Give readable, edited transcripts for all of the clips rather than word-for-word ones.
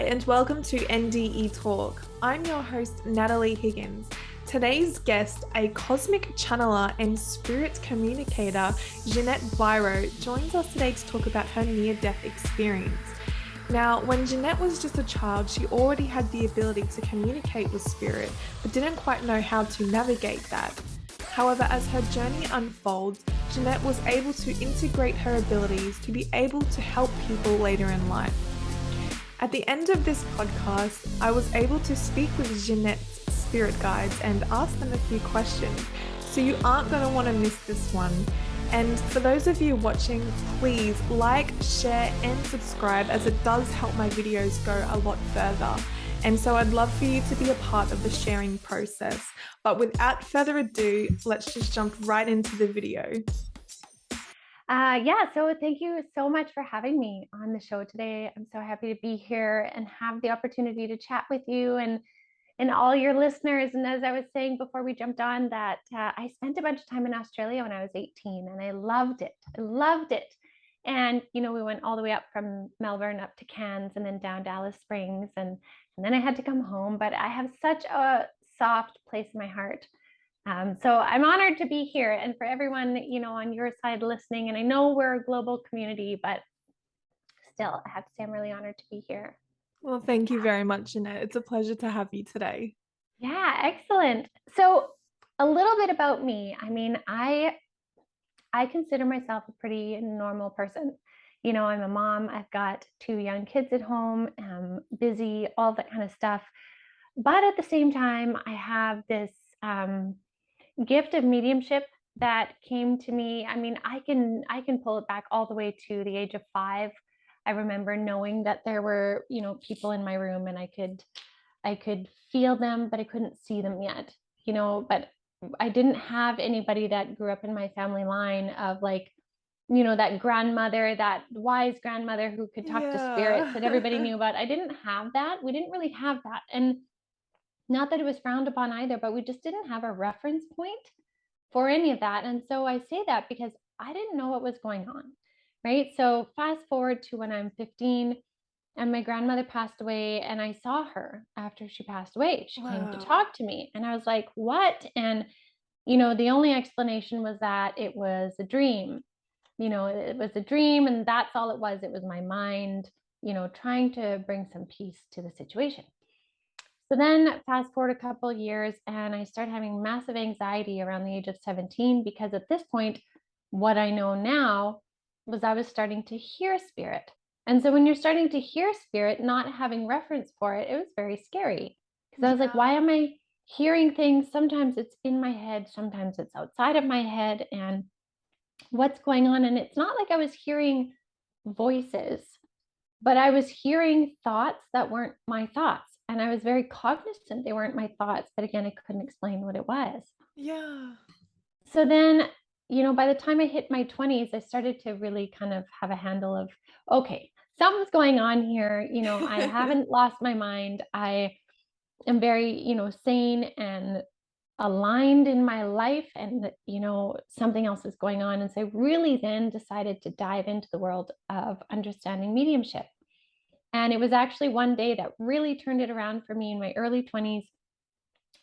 and welcome to NDE Talk. I'm your host, Natalie Higgins. Today's guest, a cosmic channeler and spirit communicator, Jeanette Biro, joins us today to talk about her near-death experience. Now, when Jeanette was just a child, she already had the ability to communicate with spirit, but didn't quite know how to navigate that. However, as her journey unfolds, Jeanette was able to integrate her abilities to be able to help people later in life. At the end of this podcast, I was able to speak with Jeanette's spirit guides and ask them a few questions, so you aren't going to want to miss this one. And for those of you watching, please like, share and subscribe, as it does help my videos go a lot further. And so I'd love for you to be a part of the sharing process. But without further ado, let's just jump right into the video. So thank you so much for having me on the show today. I'm so happy to be here and have the opportunity to chat with you and all your listeners. And as I was saying before we jumped on, that I spent a bunch of time in Australia when I was 18 and I loved it. I loved it. And, we went all the way up from Melbourne up to Cairns and then down to Alice Springs. And then I had to come home, but I have such a soft place in my heart. So I'm honored to be here, and for everyone, on your side listening, and I know we're a global community, but still, I have to say I'm really honored to be here. Well, thank you very much, Jeanette. It's a pleasure to have you today. Yeah, excellent. So a little bit about me. I mean, I consider myself a pretty normal person. I'm a mom. I've got 2 young kids at home. I'm busy, all that kind of stuff. But at the same time, I have this gift of mediumship that came to me. I mean, I can pull it back all the way to the age of 5. I remember knowing that there were, people in my room, and I could feel them, but I couldn't see them yet, but I didn't have anybody that grew up in my family line of that grandmother, that wise grandmother who could talk to spirits that everybody knew about. I didn't have that. We didn't really have that. And not that it was frowned upon either, but we just didn't have a reference point for any of that. And so I say that because I didn't know what was going on, right? So fast forward to when I'm 15 and my grandmother passed away, and I saw her after she passed away. She came to talk to me, and I was like, what? And, the only explanation was that it was a dream. It was a dream, and that's all it was. It was my mind, trying to bring some peace to the situation. So then fast forward a couple of years, and I started having massive anxiety around the age of 17, because at this point, what I know now was I was starting to hear spirit. And so when you're starting to hear spirit, not having reference for it, it was very scary, because I was like, why am I hearing things? Sometimes it's in my head, sometimes it's outside of my head, and what's going on? And it's not like I was hearing voices, but I was hearing thoughts that weren't my thoughts. And I was very cognizant they weren't my thoughts, but again, I couldn't explain what it was. Yeah. So then, by the time I hit my 20s, I started to really kind of have a handle of, okay, something's going on here. I haven't lost my mind. I am very, sane and aligned in my life, and, something else is going on. And so I really then decided to dive into the world of understanding mediumship. And it was actually one day that really turned it around for me in my early 20s.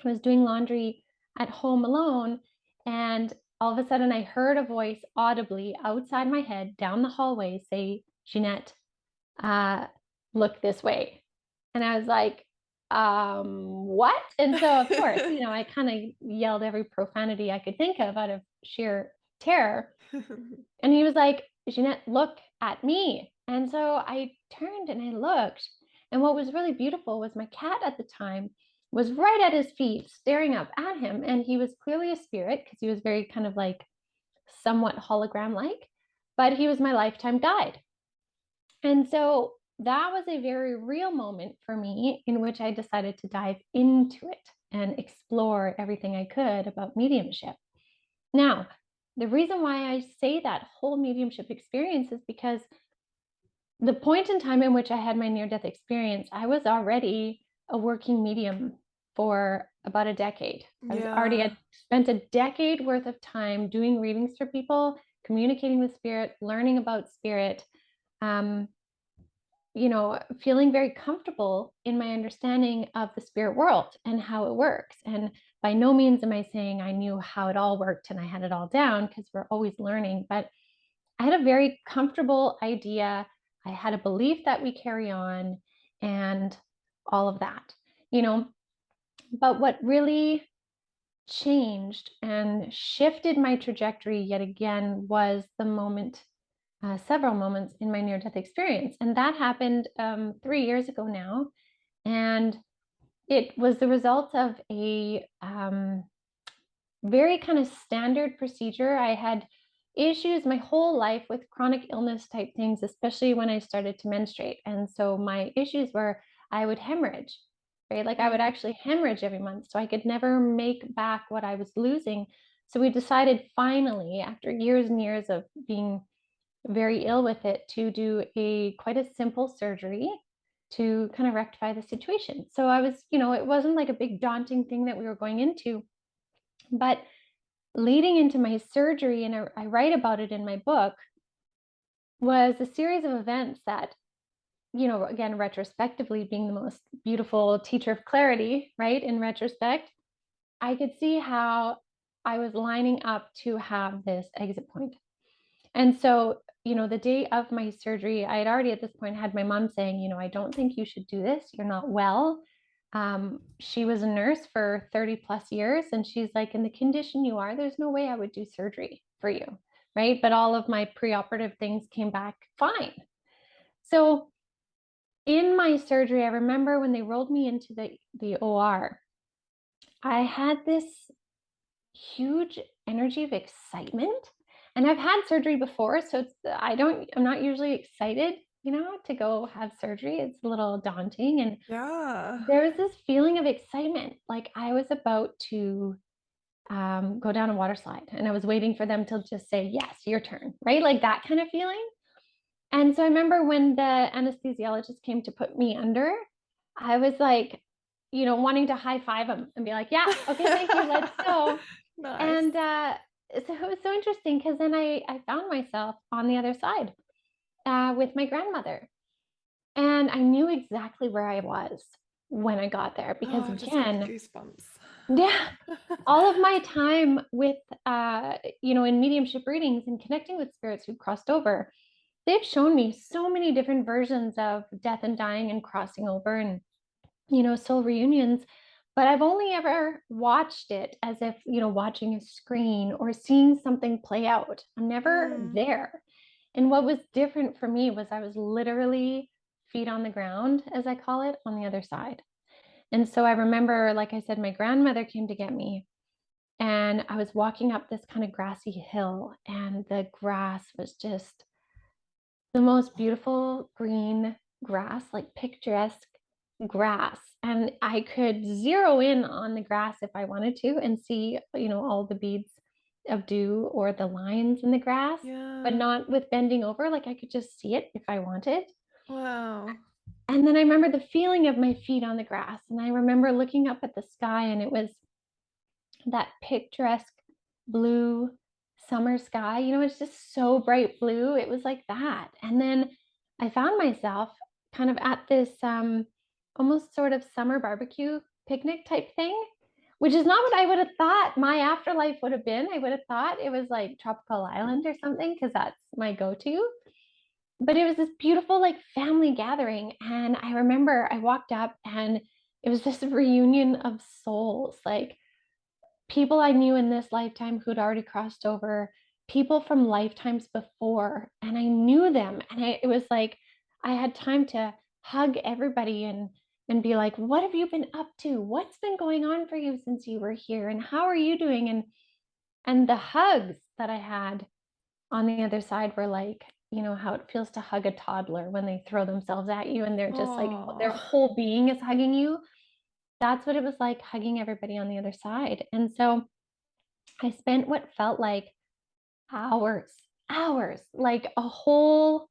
I was doing laundry at home alone, and all of a sudden I heard a voice audibly outside my head down the hallway say, Jeanette, look this way. And I was like, what? And so of course, I kind of yelled every profanity I could think of out of sheer terror. And he was like, Jeanette, look at me. And so I turned and I looked. And what was really beautiful was my cat at the time was right at his feet, staring up at him. And he was clearly a spirit, because he was very kind of like somewhat hologram-like, but he was my lifetime guide. And so that was a very real moment for me, in which I decided to dive into it and explore everything I could about mediumship. Now, the reason why I say that whole mediumship experience is because the point in time in which I had my near-death experience, I was already a working medium for about a decade. I was already had spent a decade worth of time doing readings for people, communicating with spirit, learning about spirit. feeling very comfortable in my understanding of the spirit world and how it works. And by no means am I saying I knew how it all worked and I had it all down, because we're always learning, but I had a very comfortable idea. I had a belief that we carry on and all of that, you know. But what really changed and shifted my trajectory yet again was the moment, several moments in my near death experience. And that happened 3 years ago now. And it was the result of a very kind of standard procedure. I had issues my whole life with chronic illness type things, especially when I started to menstruate. And so my issues were I would hemorrhage, right? Like I would actually hemorrhage every month. So I could never make back what I was losing. So we decided finally, after years and years of being very ill with it, to do a quite a simple surgery to kind of rectify the situation. So I was, it wasn't like a big daunting thing that we were going into, but leading into my surgery, and I write about it in my book, was a series of events that, again, retrospectively, being the most beautiful teacher of clarity, right? In retrospect, I could see how I was lining up to have this exit point. And so, the day of my surgery, I had already at this point had my mom saying, I don't think you should do this. You're not well. She was a nurse for 30 plus years. And she's like, in the condition you are, there's no way I would do surgery for you. Right. But all of my preoperative things came back fine. So in my surgery, I remember when they rolled me into the OR, I had this huge energy of excitement. And I've had surgery before, so I'm not usually excited, to go have surgery. It's a little daunting. And Yeah. there was this feeling of excitement, like I was about to go down a water slide, and I was waiting for them to just say, yes, your turn, right? Like that kind of feeling. And so I remember when the anesthesiologist came to put me under, I was like, wanting to high five him and be like, yeah, okay, thank you, let's go. Nice. And so it was so interesting, because then I found myself on the other side with my grandmother. And I knew exactly where I was when I got there, because Oh, I've just got again, goosebumps. yeah, all of my time with, in mediumship readings and connecting with spirits who crossed over, they've shown me so many different versions of death and dying and crossing over and, soul reunions. But I've only ever watched it as if, watching a screen or seeing something play out. I'm never there. And what was different for me was I was literally feet on the ground, as I call it, on the other side. And so I remember, like I said, my grandmother came to get me, and I was walking up this kind of grassy hill, and the grass was just the most beautiful green grass, like picturesque grass. And I could zero in on the grass if I wanted to and see, all the beads of dew or the lines in the grass, but Yeah. not with bending over. Like I could just see it if I wanted. Wow. And then I remember the feeling of my feet on the grass. And I remember looking up at the sky, and it was that picturesque blue summer sky. It's just so bright blue. It was like that. And then I found myself kind of at this almost sort of summer barbecue picnic type thing, which is not what I would have thought my afterlife would have been. I would have thought it was like tropical island or something, because that's my go-to. But it was this beautiful like family gathering. And I remember I walked up, and it was this reunion of souls, like people I knew in this lifetime who'd already crossed over, people from lifetimes before, and I knew them. And it was like I had time to hug everybody and be like, what have you been up to? What's been going on for you since you were here? And how are you doing? And the hugs that I had on the other side were like, how it feels to hug a toddler when they throw themselves at you and they're just like their Oh. whole being is hugging you. That's what it was like hugging everybody on the other side. And so I spent what felt like hours, like a whole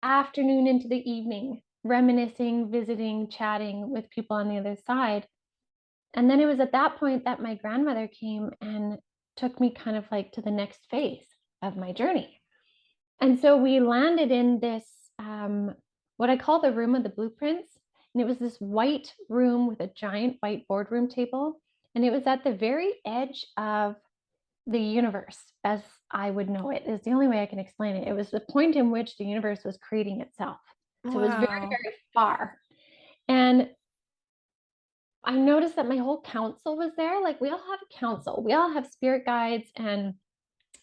afternoon into the evening, reminiscing, visiting, chatting with people on the other side. And then it was at that point that my grandmother came and took me kind of like to the next phase of my journey. And so we landed in this what I call the room of the blueprints. And it was this white room with a giant white boardroom table. And it was at the very edge of the universe as I would know it, is the only way I can explain it. It was the point in which the universe was creating itself. So it was very, Wow. very far. And I noticed that my whole council was there. Like we all have a council, we all have spirit guides, and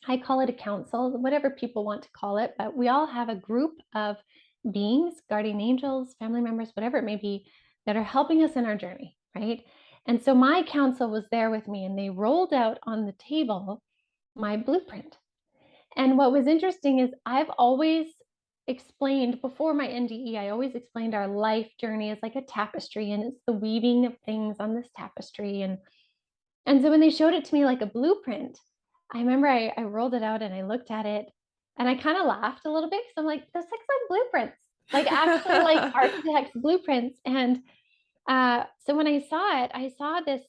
I call it a council, whatever people want to call it, but we all have a group of beings, guardian angels, family members, whatever it may be, that are helping us in our journey, right? And so my council was there with me, and they rolled out on the table my blueprint. And what was interesting is I've always explained before my NDE, I always explained our life journey as like a tapestry, and it's the weaving of things on this tapestry. And so when they showed it to me like a blueprint, I remember I rolled it out and I looked at it and I kind of laughed a little bit because I'm like, this looks like blueprints, like actually like architects' blueprints. And so when I saw this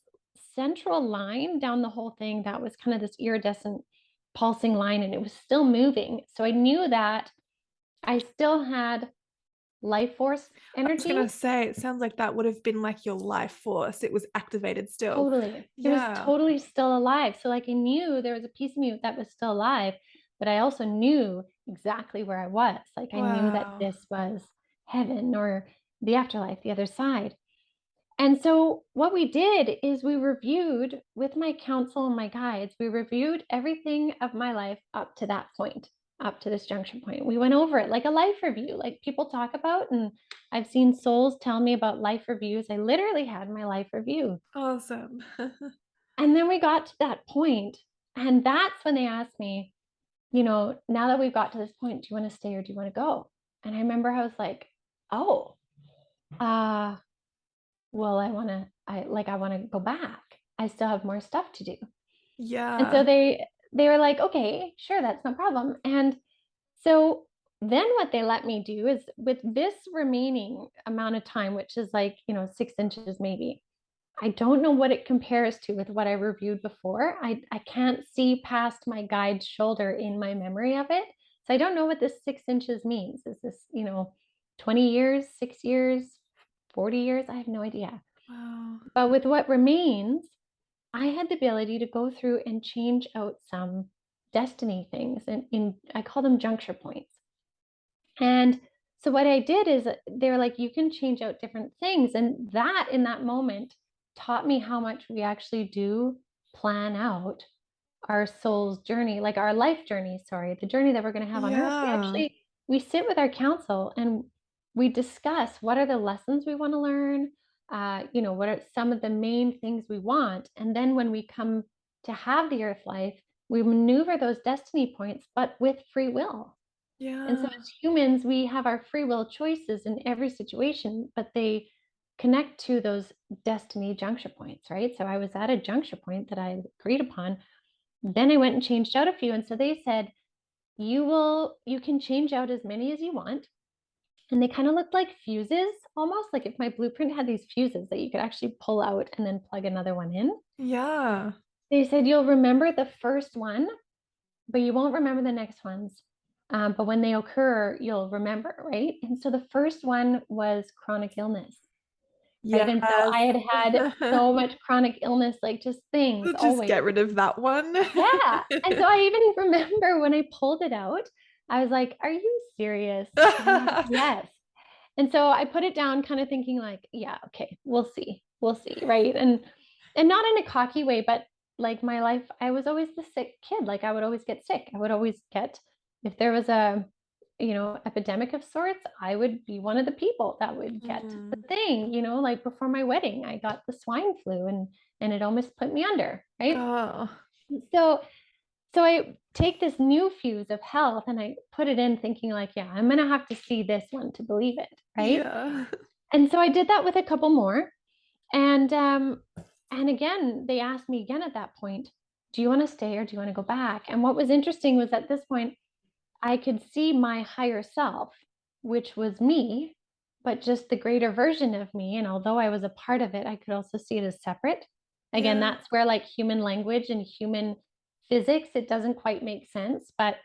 central line down the whole thing that was kind of this iridescent pulsing line, and it was still moving. So I knew that I still had life force I was gonna energy. say, it sounds like that would have been like your life force. It was activated still. Totally. It was Yeah. totally still alive. So like I knew there was a piece of me that was still alive, but I also knew exactly where I was. Like I knew that Wow. this was heaven or the afterlife, the other side. And so what we did is we reviewed with my counsel and my guides, we reviewed everything of my life up to that point, up to this junction point. We went over it like a life review, like people talk about. And I've seen souls tell me about life reviews. I literally had my life review. Awesome. And then we got to that point, and that's when they asked me, now that we've got to this point, do you want to stay or do you want to go? And I remember I was like, oh, uh, well, I want to go back. I still have more stuff to do. And so Yeah. they were like, okay, sure, that's no problem. And so then what they let me do is with this remaining amount of time, which is like, 6 inches maybe, I don't know what it compares to with what I reviewed before. I can't see past my guide's shoulder in my memory of it. So I don't know what this 6 inches means. Is this, 20 years, 6 years, 40 years? I have no idea. Wow. But with what remains, I had the ability to go through and change out some destiny things. And I call them juncture points. And so what I did is they were like, you can change out different things. And that in that moment taught me how much we actually do plan out our soul's journey, like our life journey, sorry, the journey that we're going to have on earth. Yeah. We sit with our council and we discuss what are the lessons we want to learn, what are some of the main things we want. And then when we come to have the earth life, we maneuver those destiny points, but with free will. And so Yeah. as humans, we have our free will choices in every situation, but they connect to those destiny juncture points, right? So I was at a juncture point that I agreed upon. Then I went and changed out a few. And so they said, you can change out as many as you want. And they kind of looked like fuses, almost like if my blueprint had these fuses that you could actually pull out and then plug another one in. Yeah. They said, you'll remember the first one, but you won't remember the next ones. But when they occur, you'll remember, right? And so the first one was chronic illness, right? And so Yes. I had so much chronic illness, like just things Just always. get rid of that one. Yeah. And so I even remember when I pulled it out, I was like, are you serious? And they're like, yes. And so I put it down, kind of thinking like, yeah, okay, we'll see. We'll see, right? And not in a cocky way, but like my life, I was always the sick kid. Like I would always get sick. I would always get, if there was a, epidemic of sorts, I would be one of the people that would get the Mm. thing, like before my wedding, I got the swine flu and it almost put me under, right? Oh, So so I take this new fuse of health and I put it in thinking like, yeah, I'm going to have to see this one to believe it, right? yeah. And so I did that with a couple more. And again, they asked me again at that point, do you want to stay or do you want to go back? And what was interesting was at this point, I could see my higher self, which was me, but just the greater version of me. And although I was a part of it, I could also see it as separate. Again, Yeah. that's where like human language and human physics, it doesn't quite make sense. But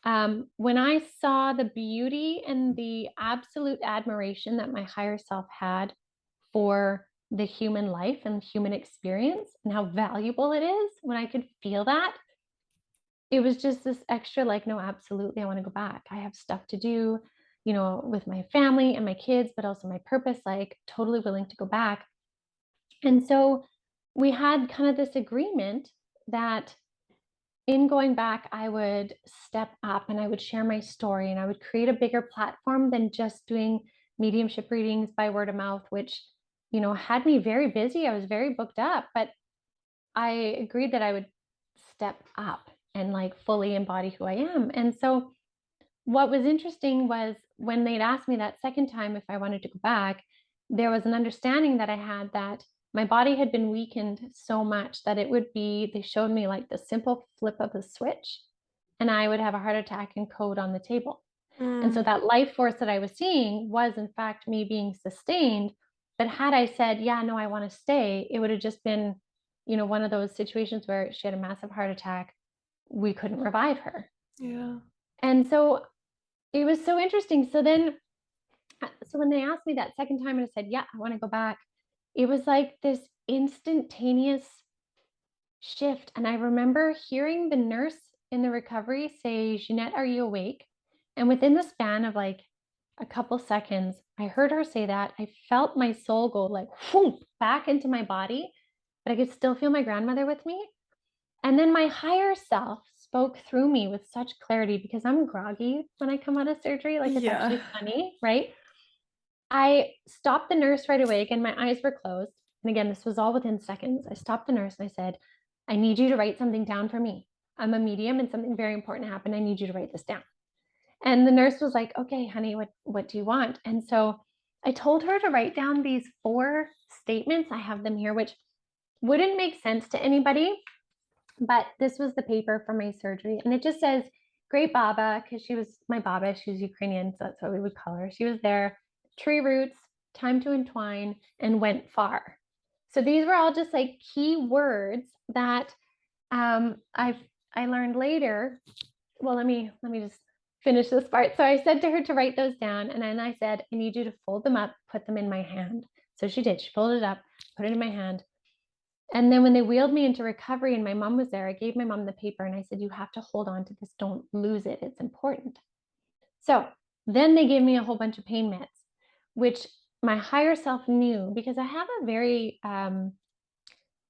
When I saw the beauty and the absolute admiration that my higher self had for the human life and human experience and how valuable it is, when I could feel that, it was just this extra like, no, absolutely, I want to go back. I have stuff to do, with my family and my kids, but also my purpose, like totally willing to go back. And so we had kind of this agreement that in going back, I would step up and I would share my story and I would create a bigger platform than just doing mediumship readings by word of mouth, which, had me very busy. I was very booked up, but I agreed that I would step up and like fully embody who I am. And so what was interesting was when they'd asked me that second time if I wanted to go back, there was an understanding that I had that my body had been weakened so much that it would be, they showed me like the simple flip of a switch and I would have a heart attack and code on the table. And so Mm, that life force that I was seeing was in fact me being sustained. But had I said, yeah, no, I want to stay, it would have just been, one of those situations where she had a massive heart attack. We couldn't revive her. yeah. And so it was so interesting. So when they asked me that second time and I said, yeah, I want to go back, it was like this instantaneous shift. And I remember hearing the nurse in the recovery say, Jeanette, are you awake? And within the span of like a couple seconds, I heard her say that. I felt my soul go like whoop, back into my body, but I could still feel my grandmother with me. And then my higher self spoke through me with such clarity because I'm groggy when I come out of surgery. Like it's Yeah. actually funny, right? I stopped the nurse right away. Again, my eyes were closed. And again, this was all within seconds. I stopped the nurse and I said, I need you to write something down for me. I'm a medium and something very important happened. I need you to write this down. And the nurse was like, okay, honey, what do you want? And so I told her to write down these 4 statements. I have them here, which wouldn't make sense to anybody, but this was the paper for my surgery. And it just says, Great Baba, because she was my Baba, she was Ukrainian, so that's what we would call her. She was there, tree roots, time to entwine, and went far. So these were all just like key words that I learned later. Well, let me just finish this part. So I said to her to write those down, and then I said, I need you to fold them up, put them in my hand. So she did. She folded it up, put it in my hand, and then when they wheeled me into recovery and my mom was there, I gave my mom the paper and I said, you have to hold on to this. Don't lose it. It's important. So then they gave me a whole bunch of pain meds, which my higher self knew because I have a very,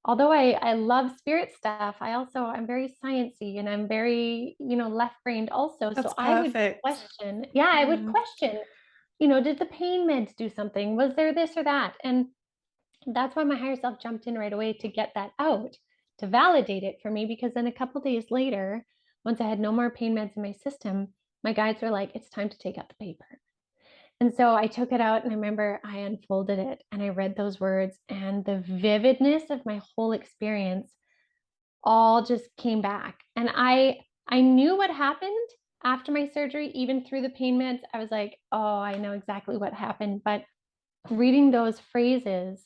although I love spirit stuff, I'm very sciencey and I'm very, left brained also. That's So I would perfect. question, yeah, I would Mm. question, did the pain meds do something? Was there this or that? And that's why my higher self jumped in right away to get that out, to validate it for me. Because then a couple days later, once I had no more pain meds in my system, my guides were like, it's time to take out the paper. And so I took it out and I remember I unfolded it and I read those words and the vividness of my whole experience all just came back. And I knew what happened after my surgery, even through the pain meds. I was like, oh, I know exactly what happened. But reading those phrases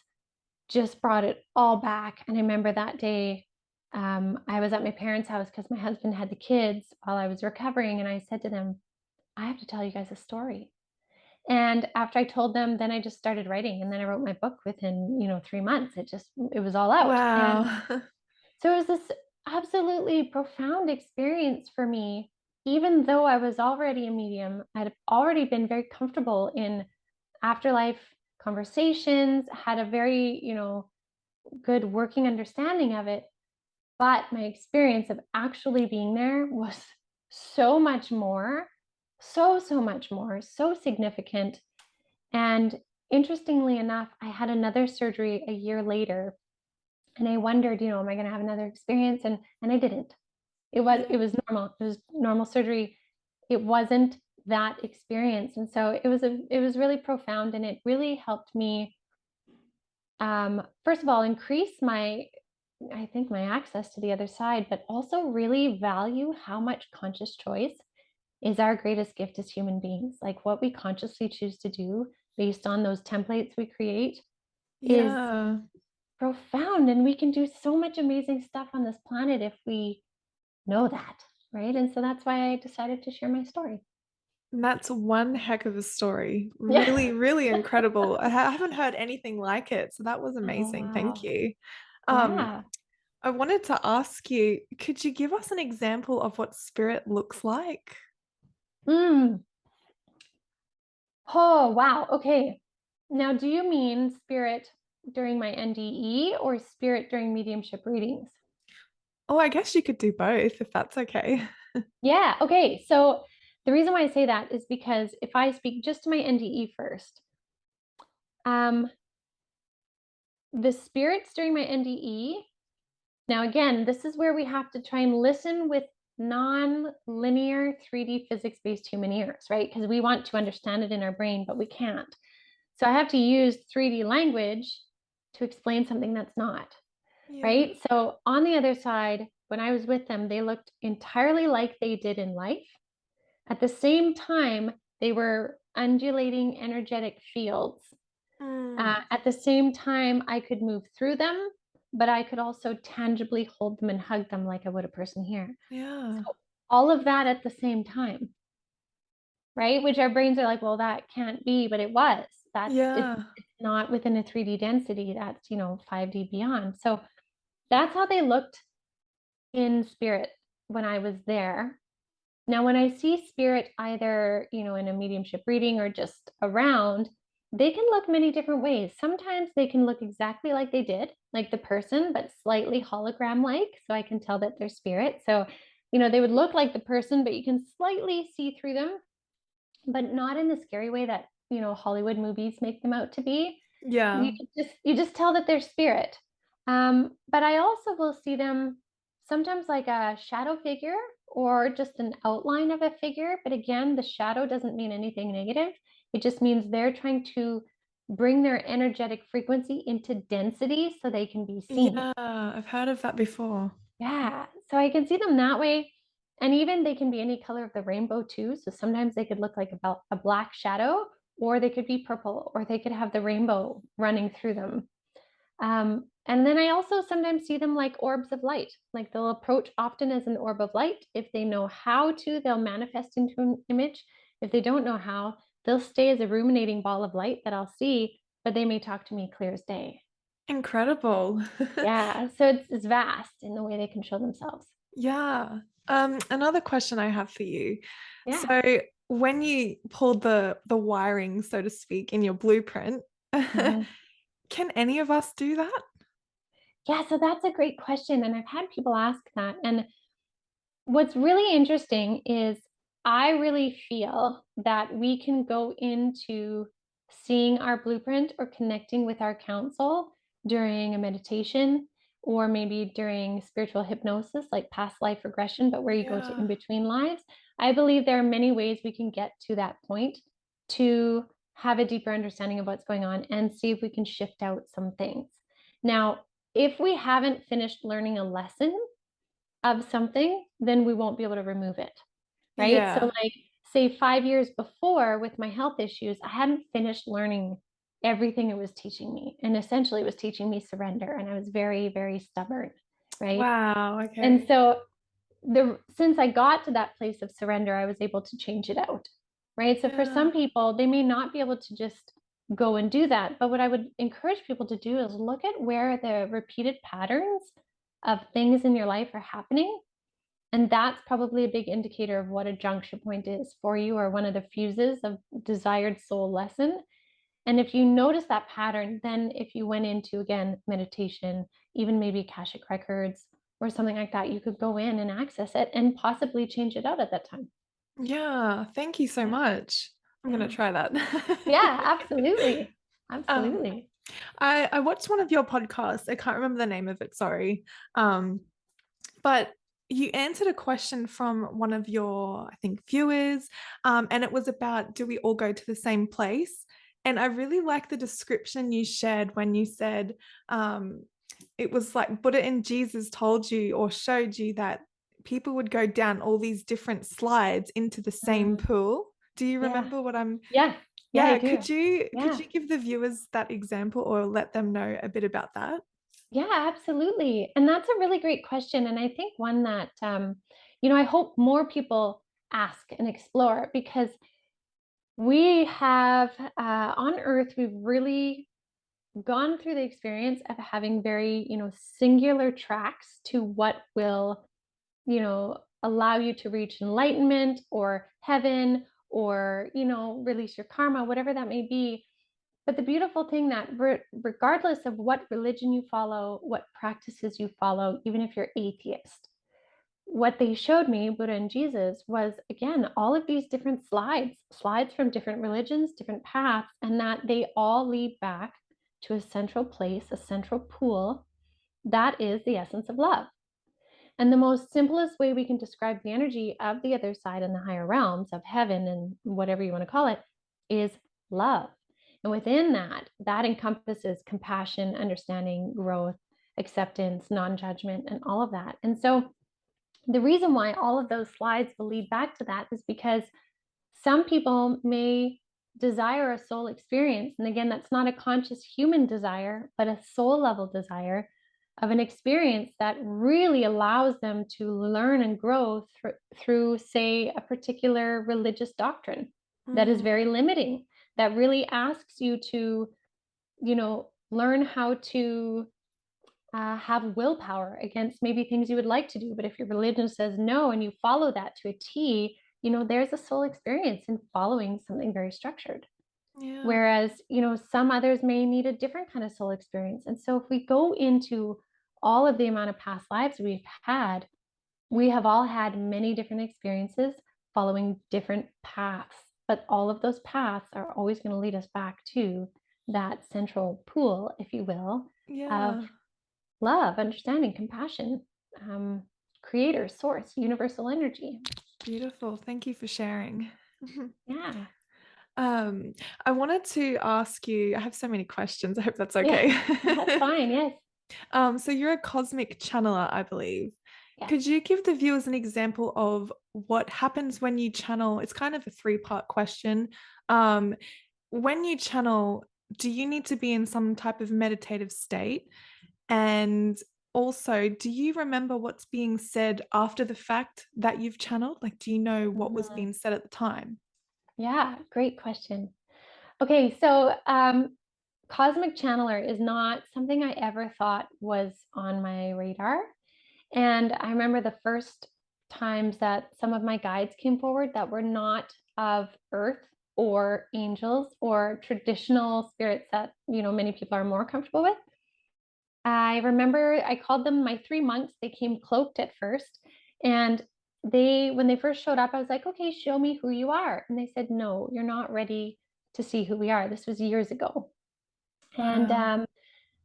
just brought it all back. And I remember that day, I was at my parents' house because my husband had the kids while I was recovering. And I said to them, I have to tell you guys a story. And after I told them, then I just started writing. And then I wrote my book within, 3 months. It was all out. And Wow. so it was this absolutely profound experience for me, even though I was already a medium. I'd already been very comfortable in afterlife conversations, had a very, good working understanding of it. But my experience of actually being there was so much more, so much more, so significant. And interestingly enough, I had another surgery a year later and I wondered, am I going to have another experience? And I didn't. Yeah. It was normal. It was normal surgery. It wasn't that experience. And so it was really profound and it really helped me first of all increase I think my access to the other side, but also really value how much conscious choice is our greatest gift as human beings. Like what we consciously choose to do based on those templates we create is Yeah. profound. And we can do so much amazing stuff on this planet if we know that. right? And so that's why I decided to share my story. And that's one heck of a story. Yeah. Really, really incredible. I haven't heard anything like it, so that was Oh, amazing. Thank wow. you. Um, Yeah. I wanted to ask you, could you give us an example of what spirit looks like? Mm. Oh, wow. Okay. Now, do you mean spirit during my NDE or spirit during mediumship readings? Oh, I guess you could do both if that's okay. Yeah. Okay. So the reason why I say that is because if I speak just to my NDE first, um, the spirits during my NDE, now again, this is where we have to try and listen with non-linear 3D physics-based human ears, right? Because we want to understand it in our brain, but we can't. So I have to use 3D language to explain something that's not, Yeah. right? So on the other side, when I was with them, they looked entirely like they did in life. At the same time, they were undulating energetic fields. Mm, At the same time, I could move through them, but I could also tangibly hold them and hug them like I would a person here. yeah. So all of that at the same time, right? Which our brains are like, well, that can't be, but it was. It's Yeah. not within a 3D density. That's 5D beyond. So that's how they looked in spirit when I was there. Now, when I see spirit either, in a mediumship reading or just around, they can look many different ways. Sometimes they can look exactly like they did, like the person, but slightly hologram-like. So I can tell that they're spirit. So, they would look like the person, but you can slightly see through them, but not in the scary way that, Hollywood movies make them out to be. Yeah. You just tell that they're spirit. But I also will see them sometimes like a shadow figure or just an outline of a figure. But again, the shadow doesn't mean anything negative. It just means they're trying to bring their energetic frequency into density so they can be seen. Yeah. I've heard of that before. Yeah. So I can see them that way. And even they can be any color of the rainbow too. So sometimes they could look like a black shadow, or they could be purple, or they could have the rainbow running through them. And then I also sometimes see them like orbs of light. Like they'll approach often as an orb of light. If they know how to, they'll manifest into an image. If they don't know how, they'll stay as a ruminating ball of light that I'll see, but they may talk to me clear as day. Incredible. Yeah, so it's vast in the way they can show themselves. Yeah. Another question I have for you. Yeah. So when you pulled the wiring, so to speak, in your blueprint, Mhm. can any of us do that? Yeah, so that's a great question. And I've had people ask that. And what's really interesting is I really feel that we can go into seeing our blueprint or connecting with our counsel during a meditation or maybe during spiritual hypnosis, like past life regression, but where you go to in Yeah. between lives. I believe there are many ways we can get to that point to have a deeper understanding of what's going on and see if we can shift out some things. Now, if we haven't finished learning a lesson, of something, then we won't be able to remove it, right? So, Yeah. like, say 5 years before with my health issues, I hadn't finished learning everything it was teaching me. And essentially, it was teaching me surrender. And I was very, very stubborn, right? Wow. And Okay. so, since I got to that place of surrender, I was able to change it out, right? So, for Yeah. some people, they may not be able to just go and do that. But what I would encourage people to do is look at where the repeated patterns of things in your life are happening, and that's probably a big indicator of what a juncture point is for you, or one of the fuses of desired soul lesson. And if you notice that pattern, then if you went into, again, meditation, even maybe Akashic Records or something like that, you could go in and access it and possibly change it out at that time. Yeah. Thank you so Yeah. much. I'm gonna Yeah. try that. Yeah, absolutely. Um, Absolutely. I watched one of your podcasts. I can't remember the name of it, sorry. Um, but you answered a question from one of your, I think, viewers, and it was about, do we all go to the same place? And I really like the description you shared when you said um, it was like Buddha and Jesus told you or showed you that people would go down all these different slides into the same Mm, pool. Do you yeah. remember what I'm? Yeah. Yeah, I Yeah, do. could Yeah. you give the viewers that example or let them know a bit about that? Yeah, absolutely. And that's a really great question. And I think one that, I hope more people ask and explore, because we have on earth, we've really gone through the experience of having very, singular tracks to what will, allow you to reach enlightenment or heaven, or, release your karma, whatever that may be. But the beautiful thing that regardless of what religion you follow, what practices you follow, even if you're atheist, what they showed me, Buddha and Jesus, was again all of these different slides from different religions, different paths, and that they all lead back to a central place, a central pool that is the essence of love. And the most simplest way we can describe the energy of the other side and the higher realms of heaven and whatever you want to call it is love. And within that, that encompasses compassion, understanding, growth, acceptance, non-judgment, and all of that. And so the reason why all of those slides will lead back to that is because some people may desire a soul experience. And again, that's not a conscious human desire, but a soul level desire of an experience that really allows them to learn and grow through, say, a particular religious doctrine that is very limiting, that really asks you to, learn how to have willpower against maybe things you would like to do. But if your religion says no and you follow that to a T, there's a soul experience in following something very structured. Yeah. Whereas, some others may need a different kind of soul experience. And so if we go into all of the amount of past lives we've had, we have all had many different experiences following different paths. But all of those paths are always going to lead us back to that central pool, if you will, Yeah. of love, understanding, compassion, creator, source, universal energy. Beautiful. Thank you for sharing. Yeah. I wanted to ask you, I have so many questions. I hope that's Yeah. okay. That's fine. Yes. So you're a cosmic channeler, I believe. Yes. Could you give the viewers an example of what happens when you channel? It's kind of a three-part question. When you channel, do you need to be in some type of meditative state? And also, do you remember what's being said after the fact that you've channeled? Like, do you know what was being said at the time? Yeah. Great question. Okay. So, cosmic channeler is not something I ever thought was on my radar. And I remember the first times that some of my guides came forward that were not of earth or angels or traditional spirits that, many people are more comfortable with. I remember I called them my three monks. They came cloaked at first. And when they first showed up, I was like, okay, show me who you are. And they said, no, you're not ready to see who we are. This was years ago. And Wow.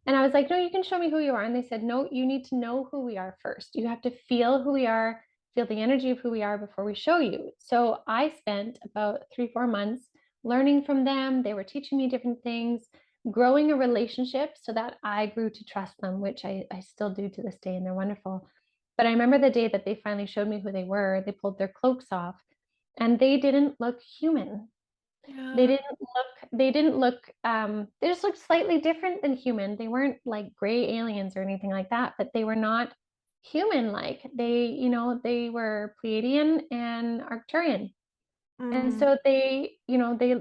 and I was like, no, you can show me who you are. And they said, no, you need to know who we are first. You have to feel who we are, feel the energy of who we are before we show you. So I spent about 3-4 months learning from them. They were teaching me different things, growing a relationship so that I grew to trust them, which I still do to this day. And they're wonderful. But I remember the day that they finally showed me who they were, they pulled their cloaks off and they didn't look human. They Yeah. didn't look, they just looked slightly different than human. They weren't like gray aliens or anything like that, but they were not human like. They were Pleiadian and Arcturian. And Mm. so they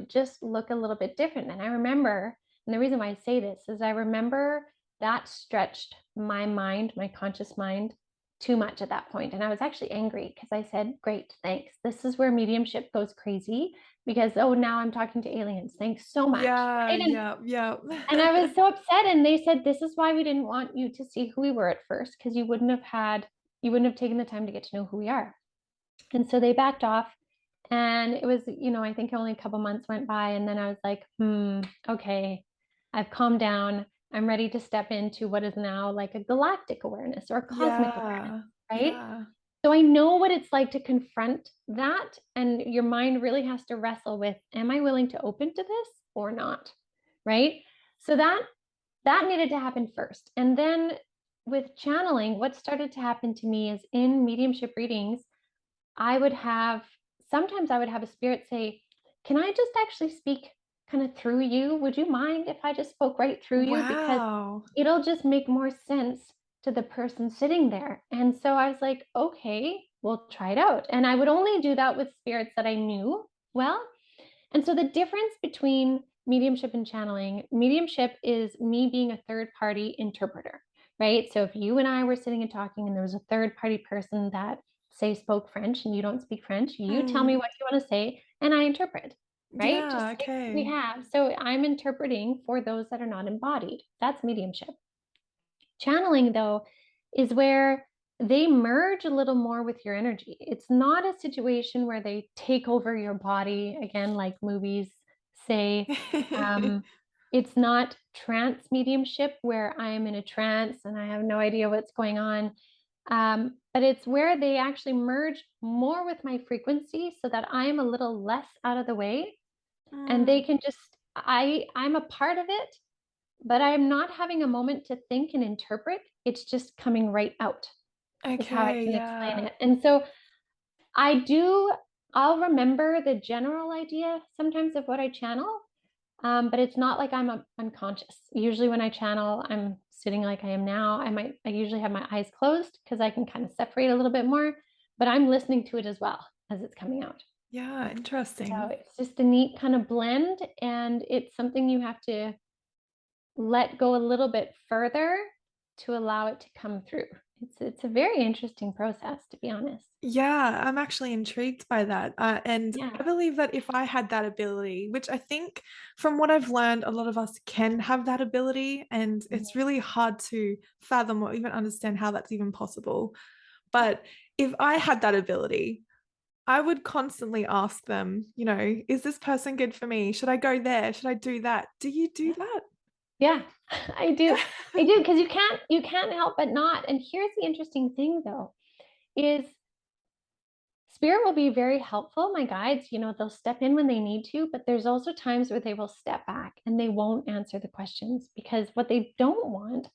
just look a little bit different. And I remember, and the reason why I say this is I remember that stretched my mind, my conscious mind, too much at that point. And I was actually angry because I said, great, thanks. This is where mediumship goes crazy because, oh, now I'm talking to aliens. Thanks so much. Yeah, Right. yeah, yeah. And I was so upset. And they said, this is why we didn't want you to see who we were at first, because you wouldn't have taken the time to get to know who we are. And so they backed off. And it was, I think only a couple months went by. And then I was like, okay, I've calmed down. I'm ready to step into what is now like a galactic awareness or a cosmic awareness, Yeah, right? yeah. So I know what it's like to confront that. And your mind really has to wrestle with, am I willing to open to this or not? Right. So that needed to happen first. And then with channeling, what started to happen to me is in mediumship readings, sometimes I would have a spirit say, can I just actually speak kind of through you? Would you mind if I just spoke right through you? Because Wow. it'll just make more sense to the person sitting there. And so I was like, okay. we'll try it out. And I would only do that with spirits that I knew well. And so the difference between mediumship and channeling, mediumship is me being a third party interpreter, right? So if you and I were sitting and talking and there was a third party person that say spoke French and you don't speak French, you tell me Mm, what you want to say and I interpret, right? Just yeah, like we okay. have. So I'm interpreting for those that are not embodied. That's mediumship. Channeling, though, is where they merge a little more with your energy. It's not a situation where they take over your body, again, like movies say. Um, it's not trance mediumship where I am in a trance and I have no idea what's going on. But it's where they actually merge more with my frequency so that I'm a little less out of the way and they Mm, can just, I'm a part of it, but I'm not having a moment to think and interpret. It's just coming right out, is how I okay, can explain yeah. it. And so I do, I'll remember the general idea sometimes of what I channel, but it's not like I'm unconscious. Usually when I channel, I'm sitting like I am now. I usually have my eyes closed because I can kind of separate a little bit more, but I'm listening to it as well as it's coming out. Yeah, So interesting. it's just a neat kind of blend, and it's something you have to let go a little bit further to allow it to come through. It's a very interesting process, to be honest. Yeah, I'm actually intrigued by that. And Yeah. I believe that if I had that ability, which I think from what I've learned, a lot of us can have that ability, and it's Mhm. really hard to fathom or even understand how that's even possible. But if I had that ability, I would constantly ask them, is this person good for me? Should I go there? Should I do that? Do you do Yeah. that? Yeah, I do. I do because you can't help but not. And here's the interesting thing though, is spirit will be very helpful. My guides, they'll step in when they need to, but there's also times where they will step back and they won't answer the questions because what they don't want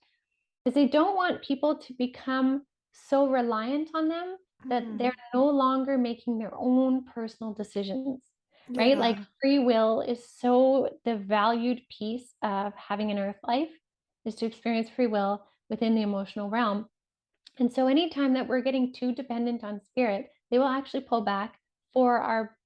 is they don't want people to become so reliant on them that they're Mm, no longer making their own personal decisions, right? Like yeah. free will is so the valued piece of having an earth life is to experience free will within the emotional realm. And so anytime that we're getting too dependent on spirit, they will actually pull back for our,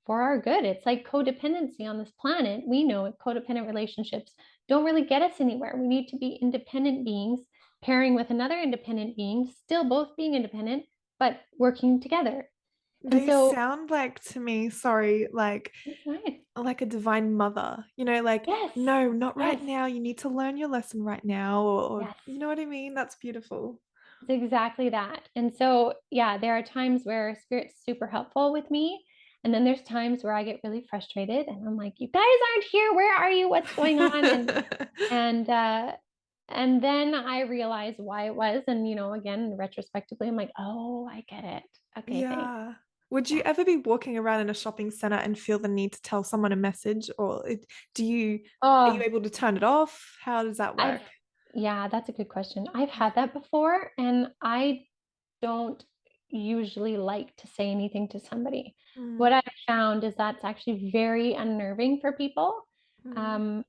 for our good. It's like codependency on this planet. We know it, codependent relationships don't really get us anywhere. We need to be independent beings pairing with another independent being, still both being independent, but working together. And They so, sound like to me, sorry, right. like a divine mother, like, Yes, no, not right yes, now. You need to learn your lesson right now, or yes. you know what I mean? That's beautiful. It's exactly that. And so, yeah, there are times where spirit's super helpful with me. And then there's times where I get really frustrated and I'm like, you guys aren't here. Where are you? What's going on? And and then I realize why it was. And again, retrospectively, I'm like, oh, I get it. Okay, thanks. Yeah. Would you Yeah. ever be walking around in a shopping center and feel the need to tell someone a message, or do you are you Oh, able to turn it off? How does that I've work? yeah, that's a good question. I've had that before, and I don't usually like to say anything to somebody. What Mm, I've found is that's actually very unnerving for people. mm. Um,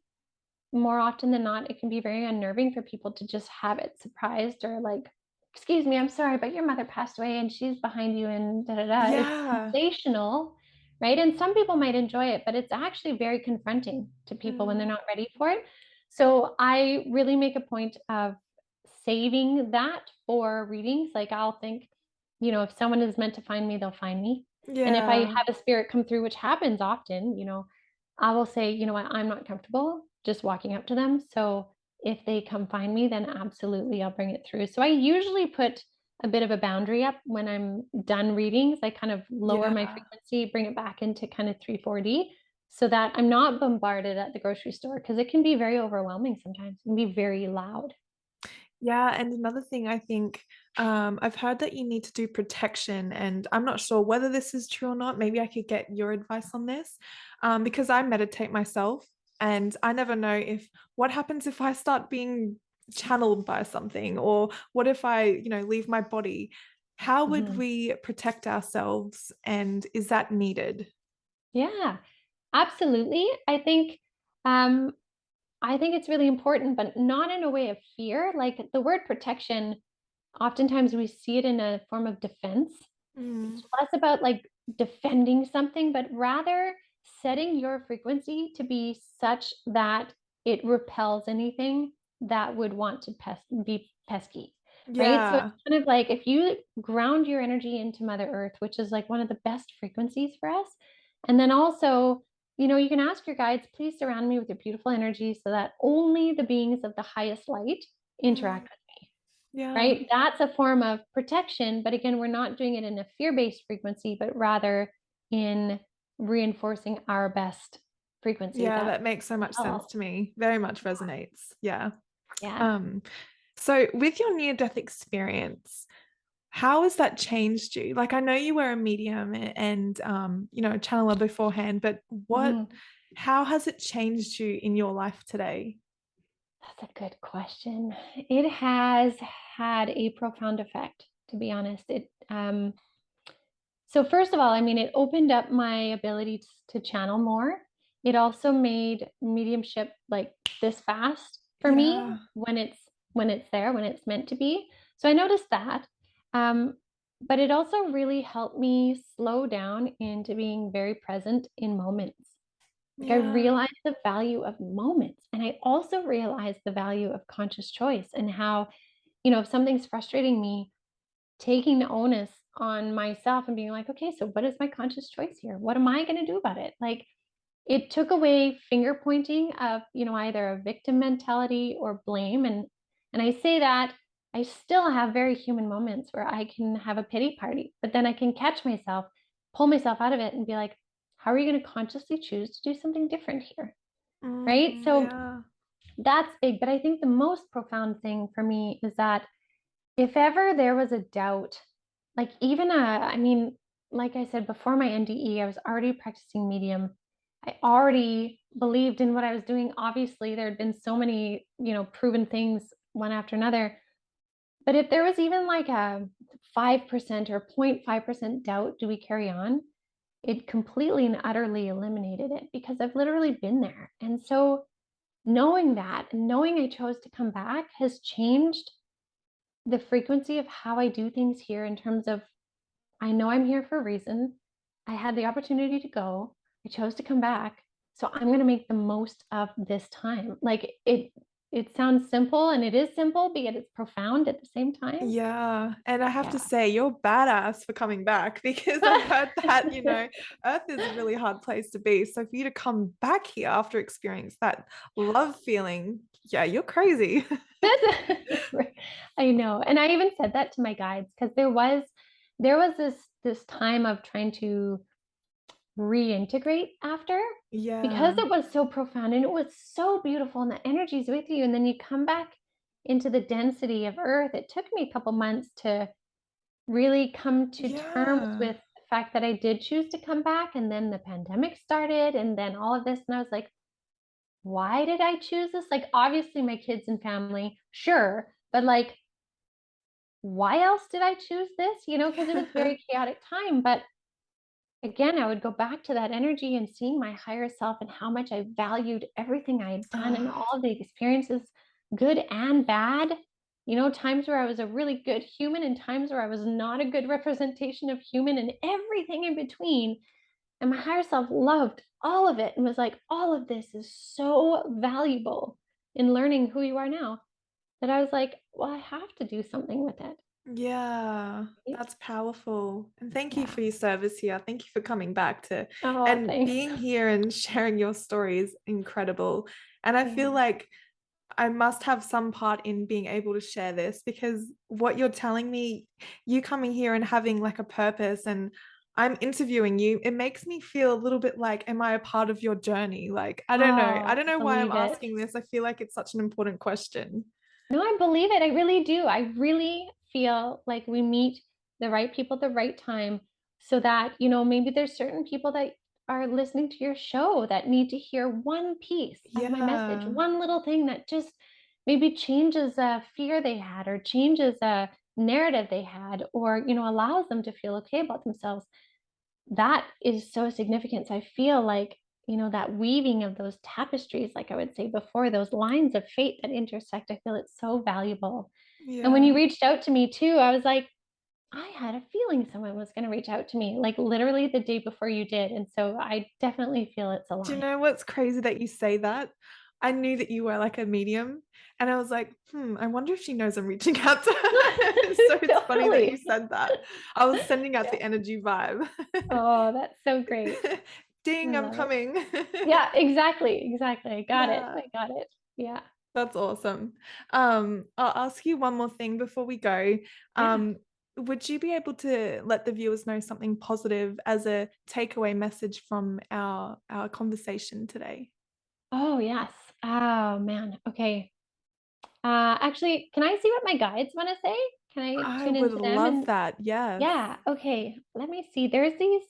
More often than not, it can be very unnerving for people to just have it surprised or like, excuse me, I'm sorry, but your mother passed away and she's behind you and da da da. It's Yeah. sensational, right? And some people might enjoy it, but it's actually very confronting to people when they're Mm, not ready for it. So I really make a point of saving that for readings. Like I'll think, if someone is meant to find me, they'll find me. And if I yeah. have a spirit come through, which happens often, I will say, you know what, I'm not comfortable just walking up to them. So if they come find me, then absolutely I'll bring it through. So I usually put a bit of a boundary up when I'm done readings. I kind of lower my Yeah. frequency, bring it back into kind of 340 so that I'm not bombarded at the grocery store because it can be very overwhelming sometimes. It can be very loud. Yeah, and another thing I think I've heard that you need to do protection, and I'm not sure whether this is true or not. Maybe I could get your advice on this, because I meditate myself, and I never know if what happens if I start being channeled by something, or what if I, leave my body. How would Mhm. we protect ourselves, and is that needed? Yeah, absolutely. Um, I think it's really important, but not in a way of fear. Like the word protection oftentimes we see it in a form of defense. Mm. It's less about like defending something, but rather setting your frequency to be such that it repels anything that would want to be pesky, right? So it's Yeah. kind of like if you ground your energy into Mother Earth, which is like one of the best frequencies for us, and then also, you can ask your guides, please surround me with your beautiful energy so that only the beings of the highest light Mm. interact, Yeah. right? That's a form of protection. But again, we're not doing it in a fear-based frequency, but rather in reinforcing our best frequency Yeah, that that makes so much sense oh to me. Very much resonates. Yeah. yeah. Um, so with your near-death experience, how has that changed you? Like I know you were a medium and a channeler beforehand, but Mhm. how has it changed you in your life today? That's a good question. It has had a profound effect, to be honest. So first of all, I mean, it opened up my ability to channel more. It also made mediumship like this fast for me Yeah. when it's there, when it's meant to be. So I noticed that. Um, but it also really helped me slow down into being very present in moments. Like I Yeah. realized the value of moments, and I also realized the value of conscious choice and how, if something's frustrating me, taking the onus on myself and being like, okay, so what is my conscious choice here? What am I going to do about it? Like it took away finger pointing of, either a victim mentality or blame. And I say that I still have very human moments where I can have a pity party, but then I can catch myself, pull myself out of it and be like, how are you going to consciously choose to do something different here? Right? So Yeah. that's big. But I think the most profound thing for me is that if ever there was a doubt, like even I mean, like I said, before my NDE, I was already practicing medium. I already believed in what I was doing. Obviously, there had been so many, proven things one after another. But if there was even like a 5% or 0.5% doubt, do we carry on? It completely and utterly eliminated it because I've literally been there. And so knowing that and knowing I chose to come back has changed the frequency of how I do things here in terms of I know I'm here for a reason. I had the opportunity to go. I chose to come back. So I'm going to make the most of this time. Like it sounds simple and it is simple, but yet it's profound at the same time. Yeah. And I have Yeah. to say, you're badass for coming back because I've heard that, Earth is a really hard place to be. So for you to come back here after experience that love feeling, yeah, you're crazy. I know. And I even said that to my guides because there was this time of trying to reintegrate after because Yeah. it was so profound and it was so beautiful and the energy's with you and then you come back into the density of earth. It took me a couple months to really come to terms Yeah. with the fact that I did choose to come back, and then the pandemic started and then all of this and I was like, why did I choose this? Like obviously my kids and family, sure, but like why else did I choose this? Because it was very chaotic time, but again, I would go back to that energy and seeing my higher self and how much I valued everything I had done and Ah, all the experiences, good and bad. Times where I was a really good human and times where I was not a good representation of human and everything in between. And my higher self loved all of it and was like, all of this is so valuable in learning who you are now that I was like, well, I have to do something with it. yeah, that's powerful. And thank you Yeah. for your service here. Thank you for coming back to Oh, and thanks. being here and sharing your story is incredible. And I feel Yeah. like I must have some part in being able to share this because what you're telling me, you coming here and having like a purpose and I'm interviewing you, it makes me feel a little bit like, am I a part of your journey? Like, I don't know. I Oh, don't know why I'm believe it. asking this. I feel like it's such an important question. No, I believe it. I really do. I really feel like we meet the right people at the right time so that, maybe there's certain people that are listening to your show that need to hear one piece of my message, Yeah. one little thing that just maybe changes a fear they had or changes a narrative they had or, allows them to feel okay about themselves. That is so significant. So I feel like, that weaving of those tapestries, like I would say before, those lines of fate that intersect, I feel it's so valuable. And when you Yeah. reached out to me too, I was like, I had a feeling someone was going to reach out to me, like literally the day before you did. And so I definitely feel it's Do you aligned. know what's crazy that you say that? I knew that you were like a medium, and I was like, I wonder if she knows I'm reaching out to her. So it's funny that you Totally. said that. I was sending out Yeah. the energy vibe. Oh, that's so great. I Ding, I'm love it. coming. Yeah, exactly. Exactly. I got it. Yeah, I got it. Yeah. that's awesome. I'll ask you one more thing before we go. Yeah. Would you be able to let the viewers know something positive as a takeaway message from our conversation today? Oh, yes. Oh, man. Okay. Actually, can I see what my guides want to say? Can I I tune would into them? love And that. Yes. yeah, okay. Let me see. There's these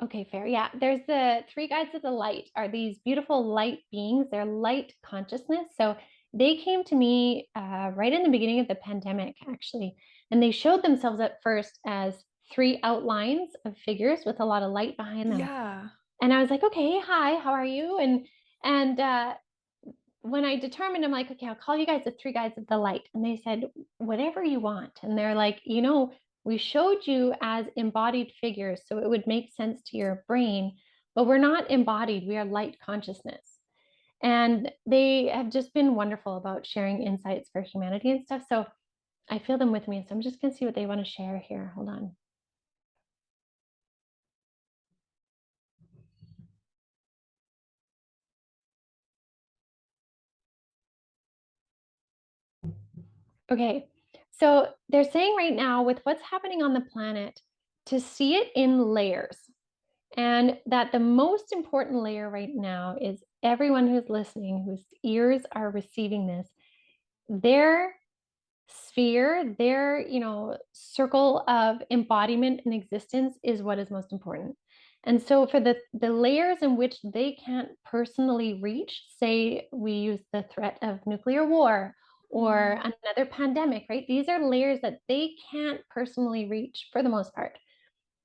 okay, fair. Yeah, there's the three guides of the light are these beautiful light beings. They're light consciousness. So they came to me right in the beginning of the pandemic, actually, and they showed themselves at first as three outlines of figures with a lot of light behind them. Yeah. And I was like, okay, hi, how are you? And when I determined, I'm like, okay, I'll call you guys the three guides of the light. And they said, whatever you want. And they're like, we showed you as embodied figures, so it would make sense to your brain, but we're not embodied, we are light consciousness. And they have just been wonderful about sharing insights for humanity and stuff. So I feel them with me. So I'm just going to see what they want to share here. Hold on. Okay. So they're saying right now, with what's happening on the planet, to see it in layers. And that the most important layer right now is everyone who's listening, whose ears are receiving this, their sphere, their, circle of embodiment and existence is what is most important. And so for the layers in which they can't personally reach, say we use the threat of nuclear war or Mm. another pandemic, right? These are layers that they can't personally reach for the most part.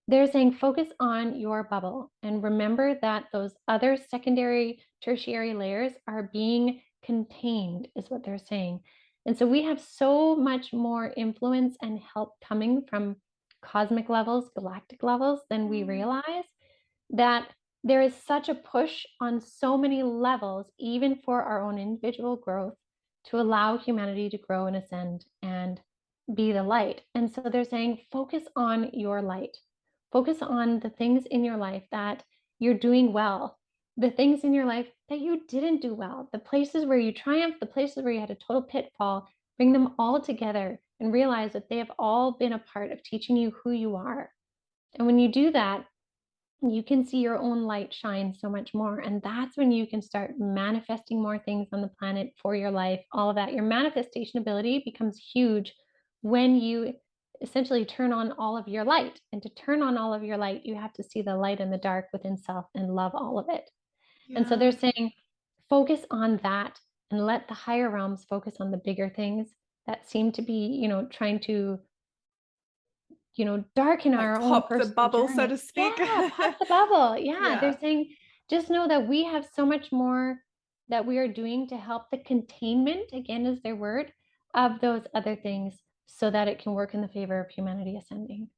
They're saying focus on your bubble and remember that those other secondary, tertiary layers are being contained, is what they're saying. And so we have so much more influence and help coming from cosmic levels, galactic levels than we Mm. realize, that there is such a push on so many levels, even for our own individual growth, to allow humanity to grow and ascend and be the light. And so they're saying focus on your light. Focus on the things in your life that you're doing well, the things in your life that you didn't do well, the places where you triumphed, the places where you had a total pitfall. Bring them all together and realize that they have all been a part of teaching you who you are. And when you do that, you can see your own light shine so much more. And that's when you can start manifesting more things on the planet for your life, all of that. Your manifestation ability becomes huge when you essentially turn on all of your light. And to turn on all of your light, you have to see the light and the dark within self and love all of it. And so they're Yeah. saying, focus on that and let the higher realms focus on the bigger things that seem to be, trying to darken Like our own pop the personal bubble, so journey. to speak. Yeah, pop the bubble. Yeah, Yeah. they're saying just know that we have so much more that we are doing to help the containment, again, is their word, of those other things so that it can work in the favor of humanity ascending.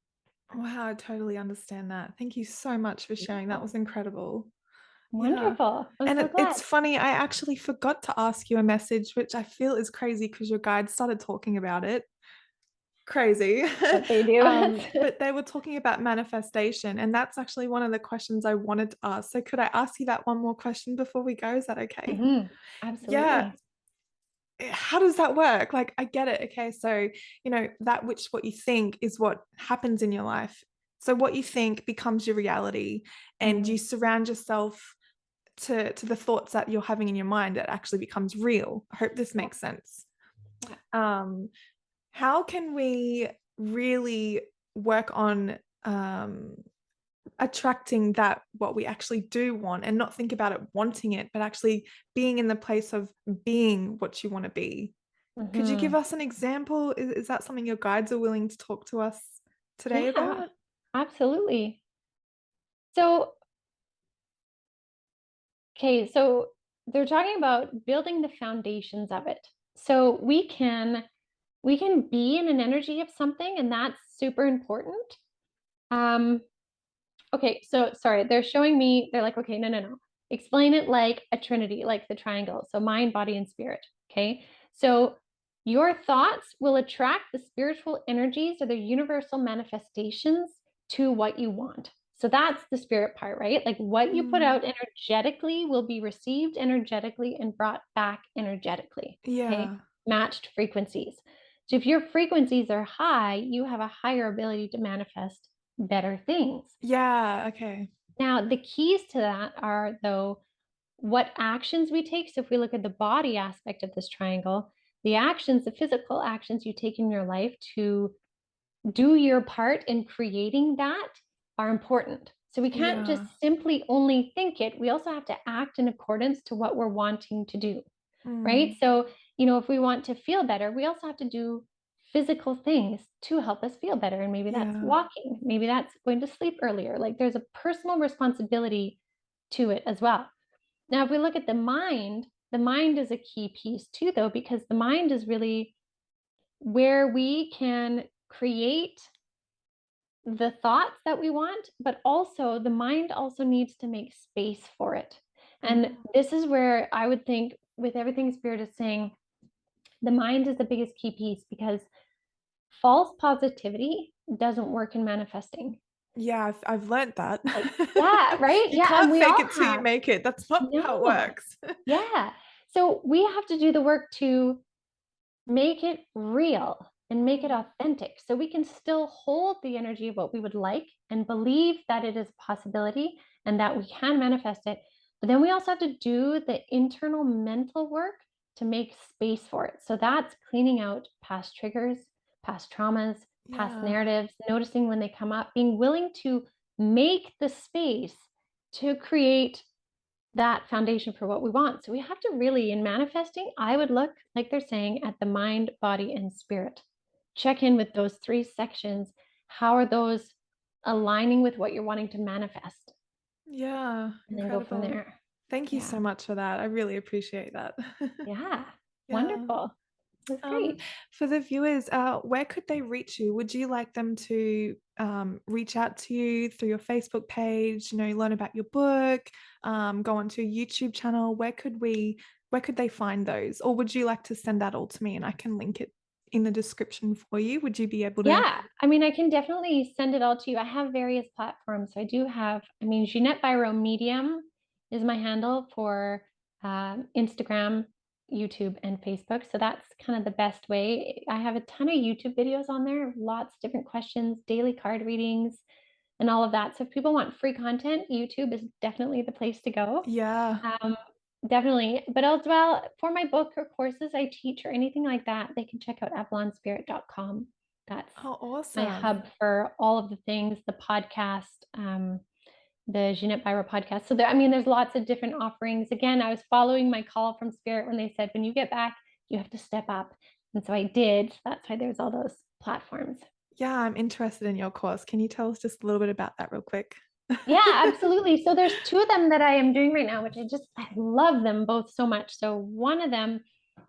Wow, I totally understand that. Thank you so much for sharing. That Beautiful. was incredible. Yeah. Wonderful. I'm And so it's glad funny, I actually forgot to ask you a message, which I feel is crazy because your guide started talking about it. Crazy. that they do. But they were talking about manifestation, and that's actually one of the questions I wanted to ask. So could I ask you that one more question before we go? Is that okay? Yeah. Absolutely. How does that work? Like, I get it. Okay. So, that which what you think is what happens in your life. So what you think becomes your reality, and you Mhm. surround yourself to the thoughts that you're having in your mind that actually becomes real. I hope this Yeah. makes sense. Yeah. Um, how can we really work on attracting that what we actually do want and not think about it wanting it, but actually being in the place of being what you want to be? Could you give Mhm. us an example? Is that something your guides are willing to talk to us today Yeah, about? absolutely. So okay, so they're talking about building the foundations of it. So we can be in an energy of something, and that's super important. Um, okay, so sorry, they're showing me, they're like, okay, no, no, no. Explain it like a trinity, like the triangle. So mind, body, and spirit. Okay. So your thoughts will attract the spiritual energies or the universal manifestations to what you want. So that's the spirit part, right? Like what you put Mm, out energetically will be received energetically and brought back energetically. Okay. yeah. Matched frequencies. So if your frequencies are high, you have a higher ability to manifest better things. Yeah. Okay. Now, the keys to that are, though, what actions we take. So, if we look at the body aspect of this triangle, the actions, the physical actions you take in your life to do your part in creating that are important. So, we can't just Yeah. simply only think it, we also have to act in accordance to what we're wanting to do, right? Mm, So, if we want to feel better, we also have to do physical things to help us feel better. And maybe that's yeah. walking, maybe that's going to sleep earlier. Like there's a personal responsibility to it as well. Now, if we look at the mind is a key piece too, though, because the mind is really where we can create the thoughts that we want, but also the mind also needs to make space for it. And Mm, this is where I would think, with everything Spirit is saying, the mind is the biggest key piece, because false positivity doesn't work in manifesting. yeah. I've learned that. Like, yeah, right? You Yeah. And can't we fake all it till you have. make it. That's not how it No. works. Yeah. So we have to do the work to make it real and make it Mm, authentic, so we can still hold the energy of what we would like and believe that it is a possibility and that we can manifest it. But then we also have to do the internal mental work to make space for it. So that's cleaning out past triggers, past traumas, past yeah. narratives, noticing when they come up, being willing to make the space to create that foundation for what we want. So we have to really, in manifesting, I would look, like they're saying, at the mind, body, and spirit. Check in with those three sections. How are those aligning with what you're wanting to manifest? Yeah. And then go from Incredible. there. Thank you Yeah. so much for that. I really appreciate that. Yeah. Yeah. Wonderful. That's Um, great. for the viewers, where could they reach you? Would you like them to reach out to you through your Facebook page, learn about your book, go onto your YouTube channel? Where could they find those? Or would you like to send that all to me and I can link it in the description for you? Would you be able to? Yeah. I mean, I can definitely send it all to you. I have various platforms. So I do have, Jeanette Biro Medium is my handle for Instagram, YouTube, and Facebook. So that's kind of the best way. I have a ton of YouTube videos on there, lots of different questions, daily card readings, and all of that. So if people want free content, YouTube is definitely the place to go. Yeah. Um, Definitely. But as well, for my book or courses I teach or anything like that, they can check out avalonspirit.com. That's Oh, my awesome. hub for all of the things, the podcast, the Jeanette Byra podcast. So there's lots of different offerings. Again, I was following my call from Spirit when they said, when you get back, you have to step up. And so I did. That's why there's all those platforms. Yeah, I'm interested in your course. Can you tell us just a little bit about that real quick? Yeah, absolutely. So there's two of them that I am doing right now, which I love them both so much. So one of them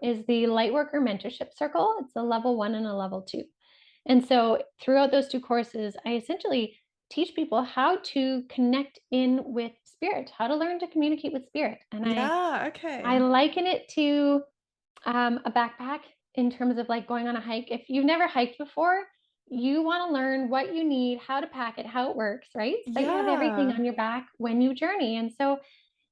is the Lightworker Mentorship Circle. It's a level 1 and a level 2. And so throughout those two courses, I essentially teach people how to connect in with spirit, how to learn to communicate with spirit. And Yeah, I okay. liken it to a backpack, in terms of like going on a hike. If you've never hiked before, you want to learn what you need, how to pack it, how it works, right? So that you have everything Yeah. on your back when you journey. And so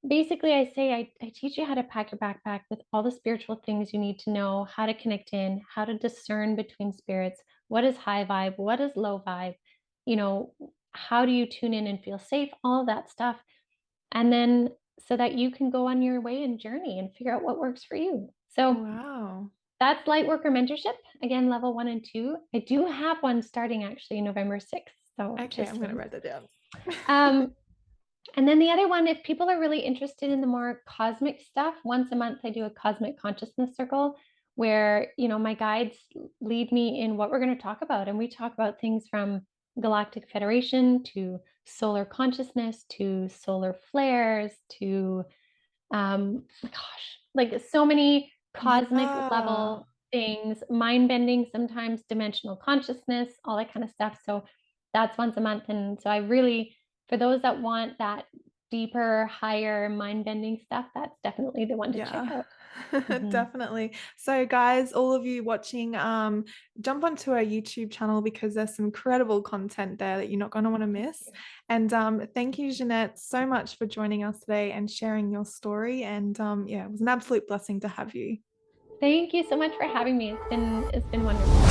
basically, I say I teach you how to pack your backpack with all the spiritual things you need to know, how to connect in, how to discern between spirits, what is high vibe, what is low vibe, you know, how do you tune in and feel safe, all of that stuff. And then so that you can go on your way and journey and figure out what works for you. So Wow. that's Lightworker Mentorship, again, level 1 and 2. I do have one starting actually November 6th. So Okay, I'm just gonna write that down. um, and then the other one, if people are really interested in the more cosmic stuff, once a month I do a cosmic consciousness circle where, my guides lead me in what we're going to talk about. And we talk about things from Galactic Federation to solar consciousness to solar flares to gosh, like so many cosmic Yeah. level things, mind bending, sometimes dimensional consciousness, all that kind of stuff. So that's once a month. And so I really, for those that want that deeper, higher mind bending stuff, that's definitely the one to check Yeah, out. Mhm. definitely. So guys, all of you watching, jump onto our YouTube channel because there's some incredible content there that you're not going to want to miss. And thank you, Jeanette, so much for joining us today and sharing your story. And yeah, it was an absolute blessing to have you. Thank you so much for having me. It's been wonderful.